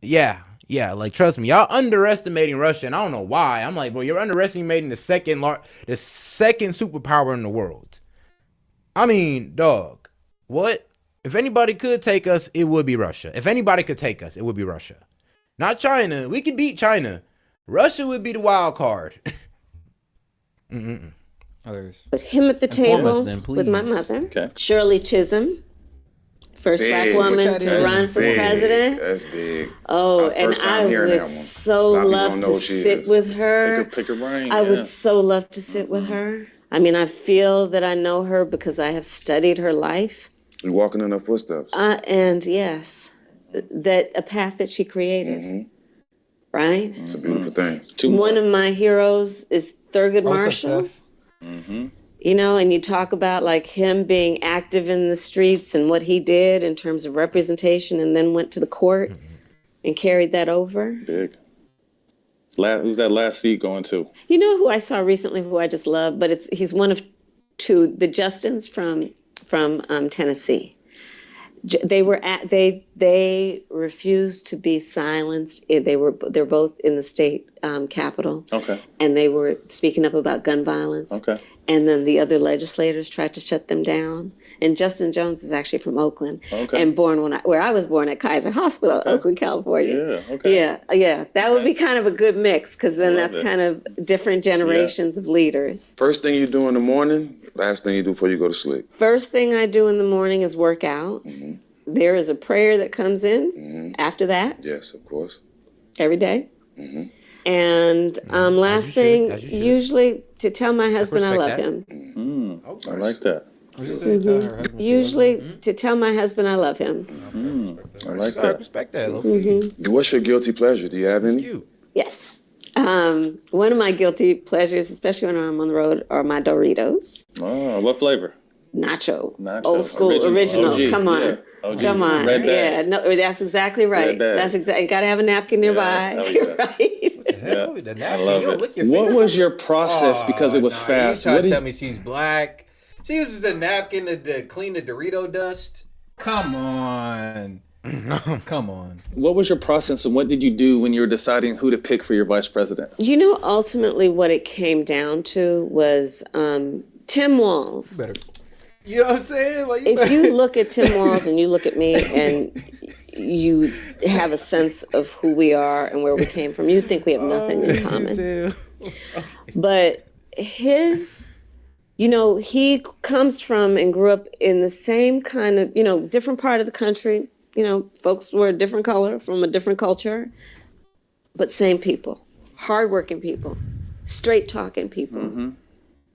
Yeah, like trust me, y'all underestimating Russia, and I don't know why. I'm like, bro, you're underestimating the second superpower in the world. I mean, dog, what? If anybody could take us, it would be Russia. If anybody could take us, it would be Russia. Not China. We could beat China. Russia would be the wild card. Put him at the table with my mother, Shirley Chisholm. First black woman to run for president. That's big. Oh, and I would so love to sit with her. Pick her brain. I would so love to sit with her. I mean, I feel that I know her because I have studied her life. You're walking in her footsteps. And yes, that a path that she created. Right? It's a beautiful thing. One of my heroes is Thurgood Marshall. You know, and you talk about like him being active in the streets and what he did in terms of representation, and then went to the court and carried that over. Big. Who's that last seat going to? You know who I saw recently, who I just love, but he's one of two, the Justins from Tennessee. They refused to be silenced. They're both in the state capitol. Okay. And they were speaking up about gun violence. Okay. And then the other legislators tried to shut them down. And Justin Jones is actually from Oakland. Okay. And born where I was born at Kaiser Hospital, Oakland, California. Yeah. Okay. Yeah. That would be kind of a good mix, because then that's kind of different generations of leaders. First thing you do in the morning, last thing you do before you go to sleep. First thing I do in the morning is work out. There is a prayer that comes in after that. Yes, of course. Every day. And last thing, usually to tell my husband I love him. I like that. Usually to tell my husband I love him. I like I that. respect that. What's your guilty pleasure? Do you have any? Cute. Yes. One of my guilty pleasures, especially when I'm on the road, are my Doritos. Oh, what flavor? Nacho. Nacho. Old school, original. OG. Come on. Yeah. OG. Come on. Red bag. Yeah, no, that's exactly right. Red bag. That's exactly. Got to have a napkin nearby. Yeah. Right. I love it. What was your process? Because it was fast. You trying to tell me she's black? She uses a napkin to clean the Dorito dust? Come on. Come on. What was your process and what did you do when you were deciding who to pick for your vice president? You know, ultimately what it came down to was Tim Walz. You know what I'm saying? Like, If you look at Tim Walz and you look at me and you have a sense of who we are and where we came from, you think we have nothing in common. But his, you know, he comes from and grew up in the same kind of, you know, different part of the country. You know, folks were a different color from a different culture, but same people, hardworking people, straight talking people,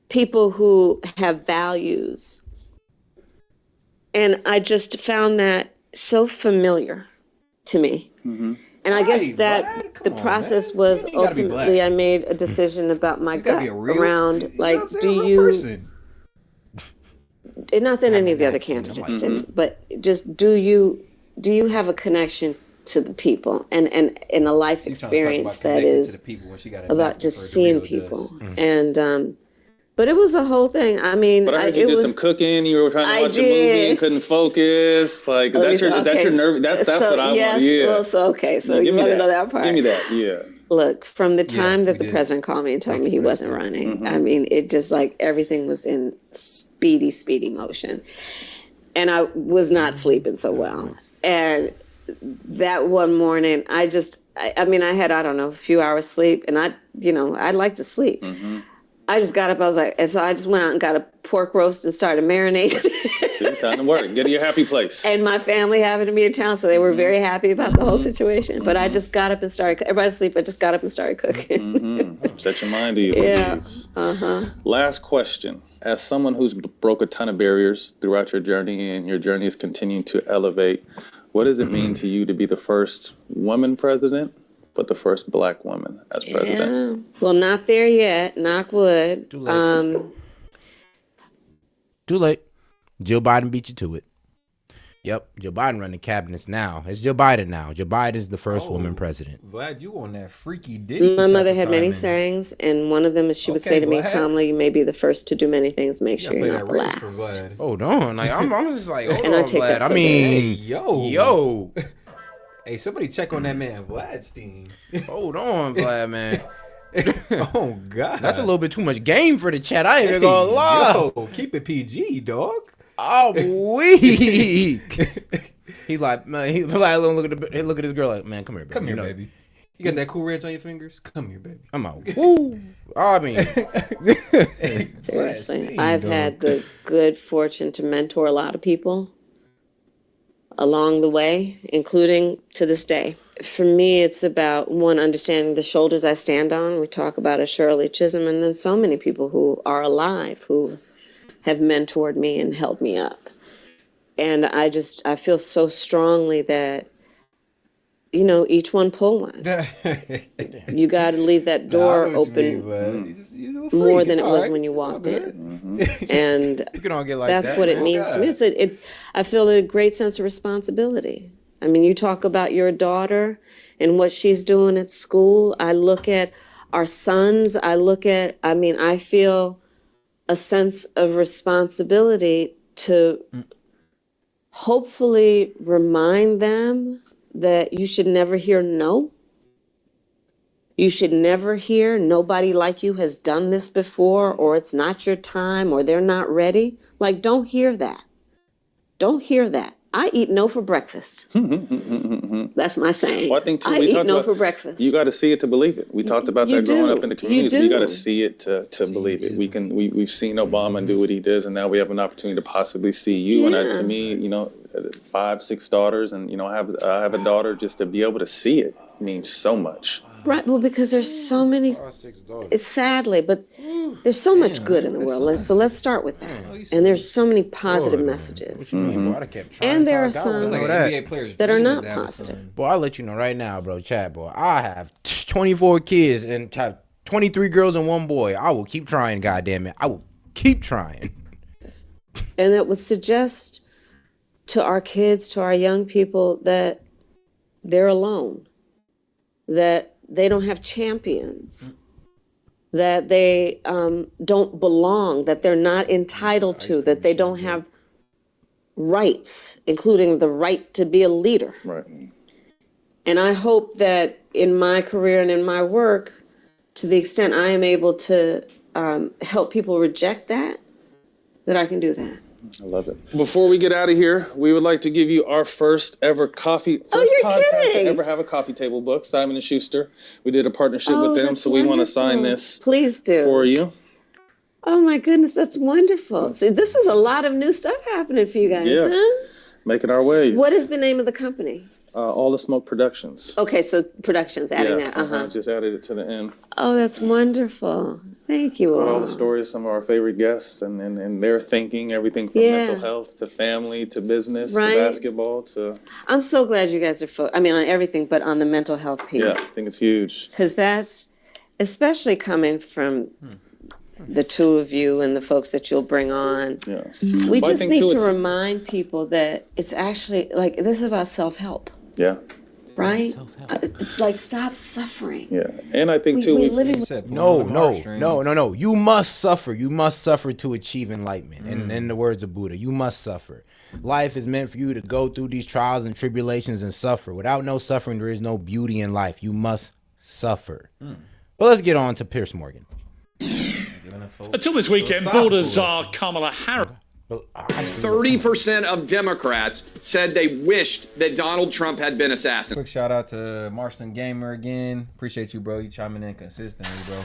people who have values. And I just found that so familiar to me. And I guess that the process was ultimately I made a decision about my gut around, like, do you, and not that any of the other candidates didn't, but just do you have a connection to the people and a life experience that is about just seeing people. And but it was a whole thing. I mean, but I heard you did some cooking. You were trying to watch a movie and couldn't focus. Like, is that your nerve? That's what I want. Yeah. Well, so you want to know that part? Give me that. Yeah. Look, from the time that the president called me and told me he wasn't running, I mean, it just like everything was in speedy motion, and I was not sleeping so well. And that one morning, I mean, I had, I don't know, a few hours sleep, and I like to sleep. I just got up, I was like, and so I just went out and got a pork roast and started marinating. See, time to work. Get to your happy place. And my family happened to be in town, so they were very happy about the whole situation. But I just got up and started, everybody's asleep, I just got up and started cooking. Set your mind easy. Yeah. Last question. As someone who's broke a ton of barriers throughout your journey and your journey is continuing to elevate, what does it mean to you to be the first woman president, but the first Black woman as president? Yeah. Well, not there yet. Knock wood. Too late. Too late. Joe Biden beat you to it. Yep, Joe Biden running cabinets now. It's Joe Biden now. Joe Biden is the first woman president. Vlad, you on that freaky dick. My mother had many sayings, and one of them is she would say to me, Kamala, you may be the first to do many things. Make sure you're not the last. Hold on. Like, I'm just like, hold and on, I take Vlad. that I mean, yo. Hey, somebody check on that man Vladstein. Hold on, Vlad, man. Oh, God. That's a little bit too much game for the chat. I ain't even gonna lie. Yo, keep it PG, dog. Oh, weak. He's like, man, he's like, look at this girl like, man, come here, baby. Come here, baby. You got that Cool Ranch on your fingers? Come here, baby. I'm out. Woo. I mean. Seriously. I've had the good fortune to mentor a lot of people along the way, including to this day. For me, it's about, one, understanding the shoulders I stand on. We talk about a Shirley Chisholm, and then so many people who are alive who have mentored me and held me up. And I feel so strongly that, you know, each one pull one. You got to leave that door open more than it was when you walked in. And you can all get like that's that, what man. it means to me. I feel a great sense of responsibility. I mean, you talk about your daughter and what she's doing at school. I look at our sons. I feel a sense of responsibility to hopefully remind them that you should never hear no. You should never hear nobody like you has done this before, or it's not your time, or they're not ready. Like, don't hear that. Don't hear that. I eat no for breakfast. That's my saying. Well, I think too, I eat no for breakfast. You got to see it to believe it. We talked about that growing up in the communities. You got to see it to believe it. We've seen Obama do what he does, and now we have an opportunity to possibly see you. And to me, you know, 5, 6 daughters, and you know, I have a daughter. Just to be able to see it means so much. Right, well, because there's so many, it's sadly, but there's so much good in the world. So let's start with that. And there's so many positive messages. And there are some that are not positive. Boy, I'll let you know right now, bro, chat, boy. I have 24 kids and have 23 girls and 1 boy. I will keep trying, goddammit. I will keep trying. And that would suggest to our kids, to our young people, that they're alone. That they don't have champions, that they don't belong, that they're not entitled to, that they don't have rights, including the right to be a leader. Right. And I hope that in my career and in my work, to the extent I am able to help people reject that I can do that. I love it. Before we get out of here, we would like to give you our first ever You're podcast kidding. to ever have a coffee table book, Simon & Schuster. We did a partnership Oh, with them, that's so we want to wonderful. sign this Please do. for you. Oh my goodness, that's wonderful. See, this is a lot of new stuff happening for you guys, Yeah. huh? Making our way. What is the name of the company? All the Smoke Productions. Okay, so productions, adding that. Just added it to the end. Oh, that's wonderful. Thank you All all. the stories, some of our favorite guests, and their thinking, everything from mental health to family to business to Right. basketball to. I'm so glad you guys are on everything, but on the mental health piece. Yeah, I think it's huge. Because that's, especially coming from the two of you and the folks that you'll bring on, Yeah. we But I just think, need too, to it's- remind people that it's actually, like, this is about self-help, Yeah. right? It's like, stop suffering. Yeah. And I think, too, We're we living No. You must suffer. You must suffer to achieve enlightenment. And in the words of Buddha, you must suffer. Life is meant for you to go through these trials and tribulations and suffer. Without no suffering, there is no beauty in life. You must suffer. But let's get on to Pierce Morgan. Until this weekend, Florida czar Kamala Harris. 30% of Democrats said they wished that Donald Trump had been assassinated. Quick shout out to Marston Gamer again. Appreciate you, bro. You chiming in consistently, bro.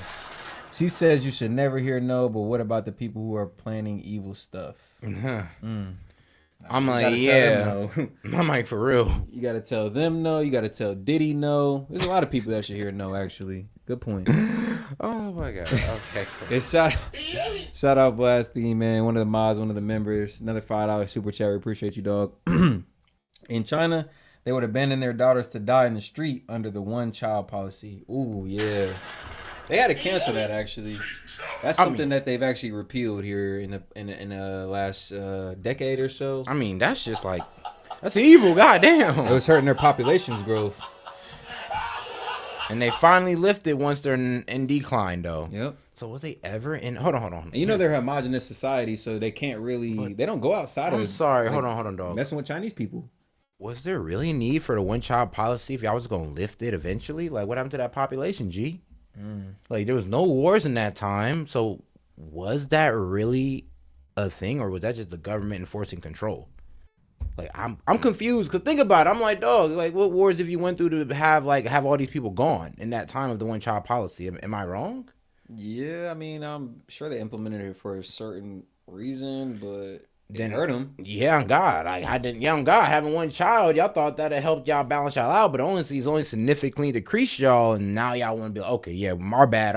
She says you should never hear no, but what about the people who are planning evil stuff? I'm like, yeah. I'm like, for real. You got to tell them no. You got to tell Diddy no. There's a lot of people that should hear no, actually. Good point. Oh, my God. Okay. Hey, shout out Blasty, man. One of the mods, one of the members. Another $5 super chat. We appreciate you, dog. In China, they would abandon their daughters to die in the street under the one-child policy. Ooh, yeah. They had to cancel that, actually. That's something that they've actually repealed here in the last decade or so. I mean, that's just like, that's evil. Goddamn. It was hurting their population's growth. And they finally lifted once they're in decline, though. Yep. So was they ever in? Hold on. And you know they're a homogenous society, so they can't really. They don't go outside. I'm sorry. Hold on, dog. Messing with Chinese people. Was there really a need for the one-child policy if y'all was gonna lift it eventually? Like, what happened to that population, G? Like, there was no wars in that time, so was that really a thing, or was that just the government enforcing control? Like, I'm confused, because think about it. I'm like, dog, like, what wars have you went through to have all these people gone in that time of the one-child policy? Am I wrong? Yeah, I mean, I'm sure they implemented it for a certain reason, but it hurt them. Yeah, on God. On God, having one child, y'all thought that'd help y'all balance y'all out, but only significantly decreased y'all, and now y'all want to be like, okay, yeah, our bad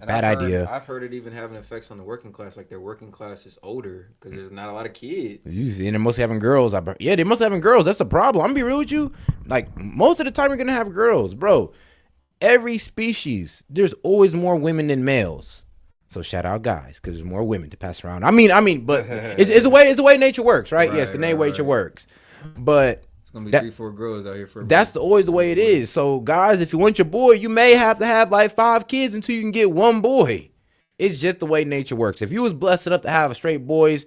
idea. I've heard it even having effects on the working class, like their working class is older because there's not a lot of kids. And they're mostly having girls. Yeah, they must having girls. That's the problem. I'm gonna be real with you. Like, most of the time, you're gonna have girls, bro. Every species, there's always more women than males. So shout out guys, because there's more women to pass around. I mean, but it's the way nature works, right? Yes, the nature works. But it's gonna be 3-4 girls out here for. That's always the way it is. So guys, if you want your boy, you may have to have like 5 kids until you can get one boy. It's just the way nature works. If you was blessed enough to have straight boys,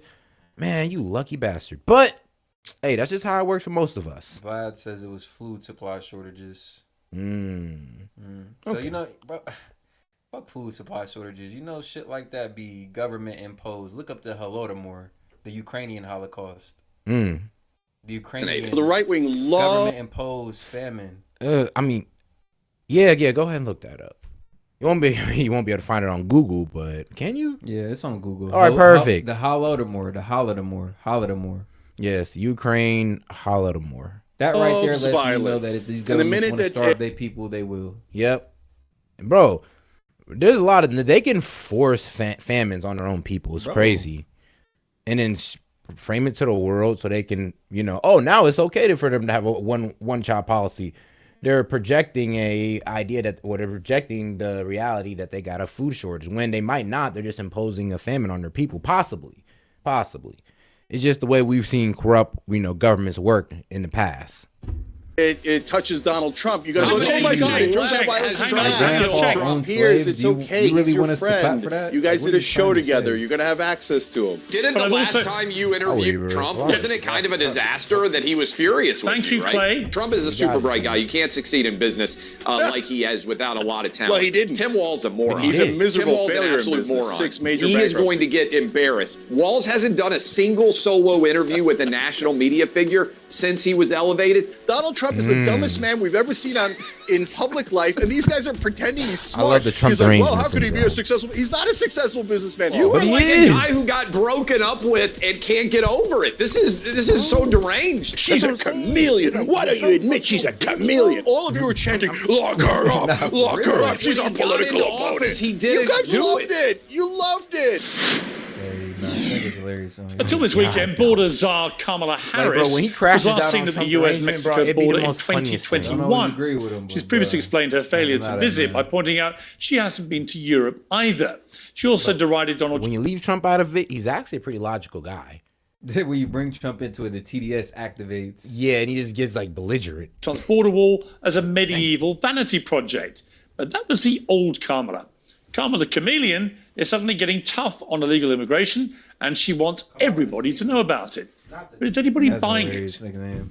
man, you lucky bastard. But hey, that's just how it works for most of us. Vlad says it was food supply shortages. So Okay. you know, bro, fuck food supply shortages. You know, shit like that be government imposed. Look up the Holodomor, the Ukrainian Holocaust. The Ukrainian The right-wing law government imposed famine. I mean, yeah, go ahead and look that up. You won't be able to find it on Google, but can you? Yeah, it's on Google. All right, perfect. The Holodomor. Yes, Ukraine Holodomor. That right there lets me know violence. that if these And the governments minute want to that starve their people, they will. Yep. Bro, there's a lot of, they can force famines on their own people. It's crazy. And then frame it to the world so they can, now it's okay for them to have a one child policy. They're projecting they're projecting the reality that they got a food shortage when they might not. They're just imposing a famine on their people. Possibly. It's just the way we've seen corrupt, governments work in the past. it touches Donald Trump, you guys How go, many oh my God, it turns check, out violence hang is on, bad. check. Trump Own hears slaves. it's You- okay. you really He's your want us to clap friend. for that? You guys What did are a you show trying to together. say? You're going to have access to him. Didn't the last time you interviewed Trump, wasn't it kind of a disaster that he was furious with Thank you, you, right? Clay. Trump is a super bright guy. You can't succeed in business like he has without a lot of talent. Well, he didn't. Tim Walz a moron. He's a miserable Tim Walz failure an in absolute business. moron. 6 major He is going to bankruptcies. get embarrassed. Walz hasn't done a single solo interview with a national media figure since he was elevated. Donald Trump is the dumbest man we've ever seen in public life, and these guys are pretending he's smart. love the Trump He's like, well, derangement how could he be a syndrome. successful? He's not a successful businessman. You are he like is. a guy who got broken up with and can't get over it. This is so deranged. She's a chameleon. Why don't you admit she's a chameleon? All of you were chanting, lock her up, lock her up. She's our political into opponent. office, he You didn't guys do loved it. You loved it. Until this weekend, border czar Kamala Harris bro, when he was crashes out last seen on at the Trump US-Mexico derangement, bro, it'd be the border in most funniest thing. I don't always 2021. agree with him, She's but, previously explained her failure I'm to not a visit man. by pointing out she hasn't been to Europe either. She also derided Donald When you leave Trump out of it, he's actually a pretty logical guy. When you bring Trump into it, the TDS activates. Yeah, and he just gets like belligerent. Trump's border wall as a medieval vanity project. But that was the old Kamala. Kamala the chameleon is suddenly getting tough on illegal immigration, and she wants everybody to know about it. But is anybody That's buying hilarious. it? Look at him.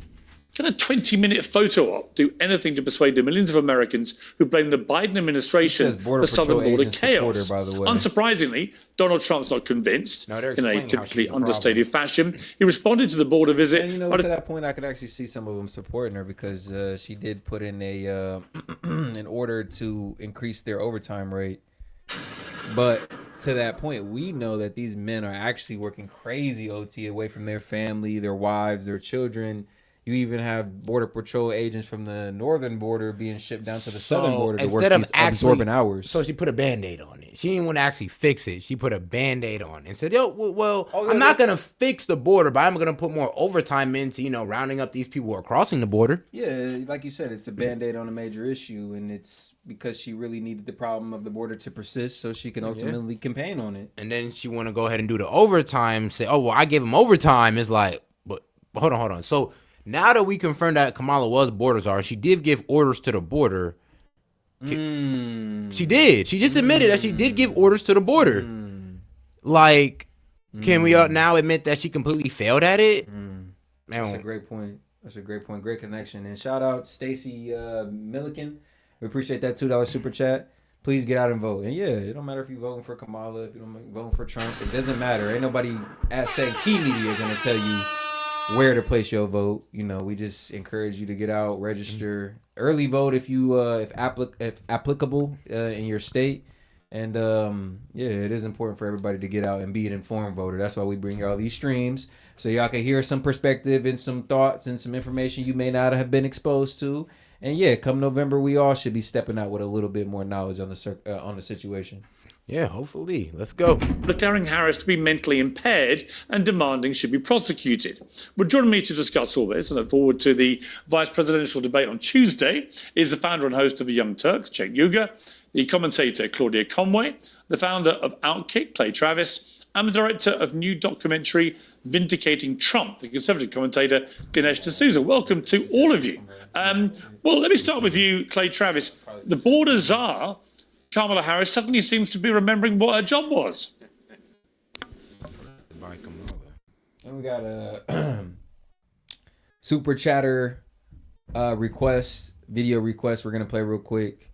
Can a 20-minute photo op do anything to persuade the millions of Americans who blame the Biden administration Says Border for southern Patrol border agent supporter, chaos? by the way. Unsurprisingly, Donald Trump's not convinced. No, they're In a explaining how typically she's the understated fashion, he responded to the border visit. And you know, by to the- that point, I could actually see some of them supporting her because she did put in a an order to increase their overtime rate. But to that point, we know that these men are actually working crazy OT away from their family, their wives, their children. You even have Border Patrol agents from the northern border being shipped down to the southern border to work these absorbent hours. So she put a Band-Aid on it. She didn't want to actually fix it. She put a Band-Aid on it and said, yo, well, Oh, yeah, I'm not going to fix the border, but I'm going to put more overtime into, rounding up these people who are crossing the border. Yeah, like you said, it's a Band-Aid on a major issue, and it's because she really needed the problem of the border to persist so she can ultimately campaign on it. And then she want to go ahead and do the overtime, say, oh, well, I gave him overtime. It's like, but hold on. So now that we confirmed that Kamala was border czar, she did give orders to the border. She did. She just admitted that she did give orders to the border. Like, can we now admit that she completely failed at it? That's a great point. That's a great point. Great connection. And shout out Stacy Milliken. We appreciate that $2 super chat. Please get out and vote. And yeah, it don't matter if you're voting for Kamala, if you don't voting for Trump. It doesn't matter. Ain't nobody at St. Key Media gonna tell you where to place your vote. We just encourage you to get out, register, early vote if you if applicable in your state. And yeah, it is important for everybody to get out and be an informed voter. That's why we bring y'all these streams, so y'all can hear some perspective and some thoughts and some information you may not have been exposed to. And yeah, come November, we all should be stepping out with a little bit more knowledge on the situation. Yeah, hopefully. Let's go. Declaring Harris to be mentally impaired and demanding she be prosecuted. But joining me to discuss all this and look forward to the vice presidential debate on Tuesday is the founder and host of The Young Turks, Cenk Uygur, the commentator Claudia Conway, the founder of Outkick, Clay Travis, and the director of new documentary Vindicating Trump, the conservative commentator Ganesh D'Souza. Welcome to all of you. Well, let me start with you, Clay Travis. The border czar, Kamala Harris, suddenly seems to be remembering what her job was. And we got a super chatter request, video request we're going to play real quick.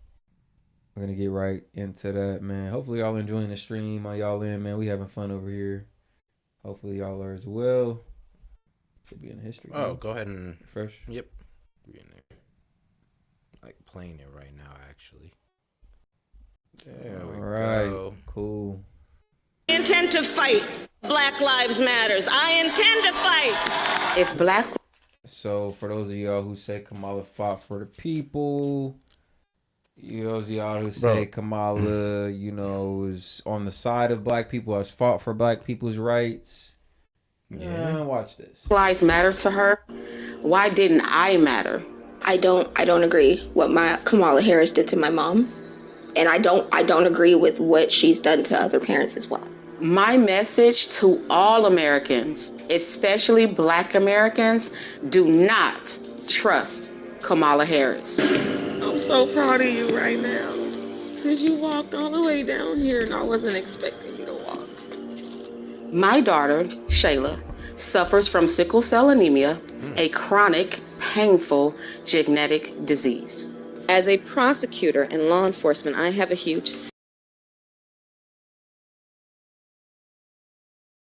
We're going to get right into that, man. Hopefully y'all enjoying the stream. Are y'all in, man? We having fun over here. Hopefully y'all are as well. Should be in history. Oh, man. go ahead and... Fresh? Yep. We're in there. Like playing it right now, actually. There we go. Cool. I intend to fight. Black Lives Matters. I intend to fight. If black... So for those of y'all who say Kamala fought for the people... Those of y'all who say Kamala, is on the side of black people, has fought for black people's rights. Yeah, watch this. Lives matter to her. Why didn't I matter? I don't agree what Kamala Harris did to my mom, and I don't agree with what she's done to other parents as well. My message to all Americans, especially Black Americans, do not trust Kamala Harris. I'm so proud of you right now. Because you walked all the way down here and I wasn't expecting you to walk. My daughter, Shayla, suffers from sickle cell anemia, a chronic, painful genetic disease. As a prosecutor and law enforcement, I have a huge